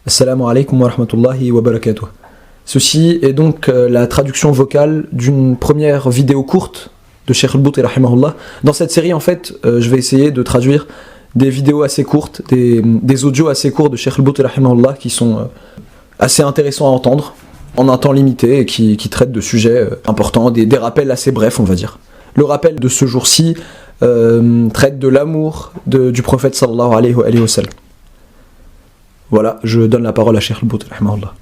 Assalamu alaikum wa rahmatullahi wa barakatuh. Ceci est donc la traduction vocale d'une première vidéo courte de Cheikh al-Bouti rahimahullah. Dans cette série, en fait, je vais essayer de traduire des vidéos assez courtes, des audios assez courts de Cheikh al-Bouti rahimahullah qui sont assez intéressants à entendre, en un temps limité et qui traitent de sujets importants, des rappels assez brefs, on va dire. Le rappel de ce jour-ci traite de l'amour du prophète sallallahu alayhi wa sallam. Voilà, je donne la parole à Cheikh al-Bouti rahimahullah.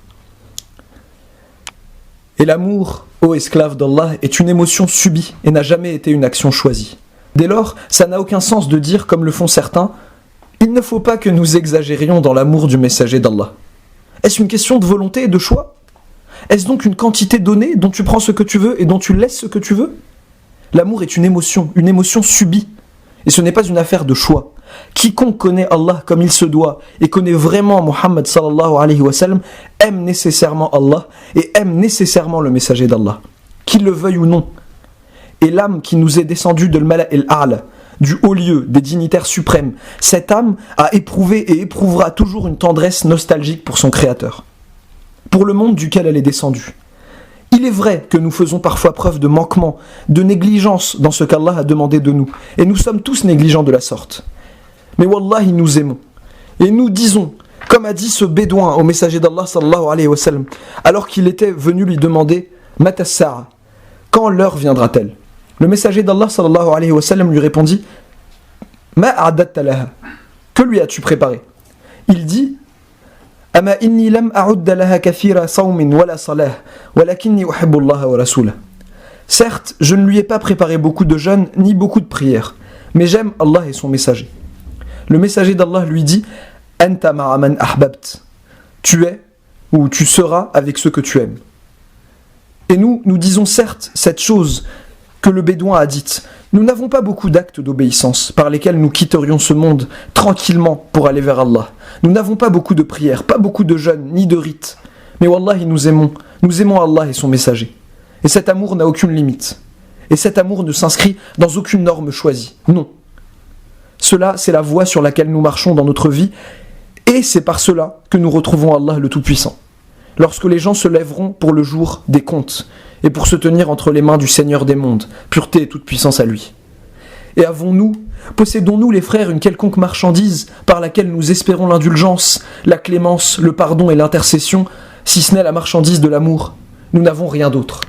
Et l'amour, ô esclave d'Allah, est une émotion subie et n'a jamais été une action choisie. Dès lors, ça n'a aucun sens de dire, comme le font certains, il ne faut pas que nous exagérions dans l'amour du messager d'Allah. Est-ce une question de volonté et de choix? Est-ce donc une quantité donnée dont tu prends ce que tu veux et dont tu laisses ce que tu veux? L'amour est une émotion subie. Et ce n'est pas une affaire de choix. Quiconque connaît Allah comme il se doit et connaît vraiment Muhammad sallallahu alayhi wa sallam aime nécessairement Allah et aime nécessairement le messager d'Allah, qu'il le veuille ou non. Et l'âme qui nous est descendue de l'Mala al-A'la, du haut lieu, des dignitaires suprêmes, cette âme a éprouvé et éprouvera toujours une tendresse nostalgique pour son Créateur, pour le monde duquel elle est descendue. Il est vrai que nous faisons parfois preuve de manquement, de négligence dans ce qu'Allah a demandé de nous, et nous sommes tous négligents de la sorte. Mais wallahi, nous aimons. Et nous disons, comme a dit ce bédouin au messager d'Allah sallallahu alayhi wa sallam, alors qu'il était venu lui demander Mata as-sa'a, quand l'heure viendra-t-elle? Le messager d'Allah sallallahu alayhi wa sallam lui répondit Ma a'datta laha, que lui as-tu préparé? Il dit Ama inni lam a'udda laha kathira sawmin wala salah, walakinni uhibbu Allah wa rasulah. Certes, je ne lui ai pas préparé beaucoup de jeûnes ni beaucoup de prières, mais j'aime Allah et son messager. Le messager d'Allah lui dit Anta ma'a man ahbabt. Tu es ou tu seras avec ceux que tu aimes. Et nous disons certes cette chose que le bédouin a dite. Nous n'avons pas beaucoup d'actes d'obéissance par lesquels nous quitterions ce monde tranquillement pour aller vers Allah. Nous n'avons pas beaucoup de prières, pas beaucoup de jeûnes, ni de rites. Mais wallahi, nous aimons Allah et son messager. Et cet amour n'a aucune limite. Et cet amour ne s'inscrit dans aucune norme choisie. Non. Cela, c'est la voie sur laquelle nous marchons dans notre vie, et c'est par cela que nous retrouvons Allah le Tout-Puissant. Lorsque les gens se lèveront pour le jour des comptes, et pour se tenir entre les mains du Seigneur des mondes, pureté et toute puissance à lui. Et possédons-nous les frères une quelconque marchandise par laquelle nous espérons l'indulgence, la clémence, le pardon et l'intercession, si ce n'est la marchandise de l'amour? Nous n'avons rien d'autre.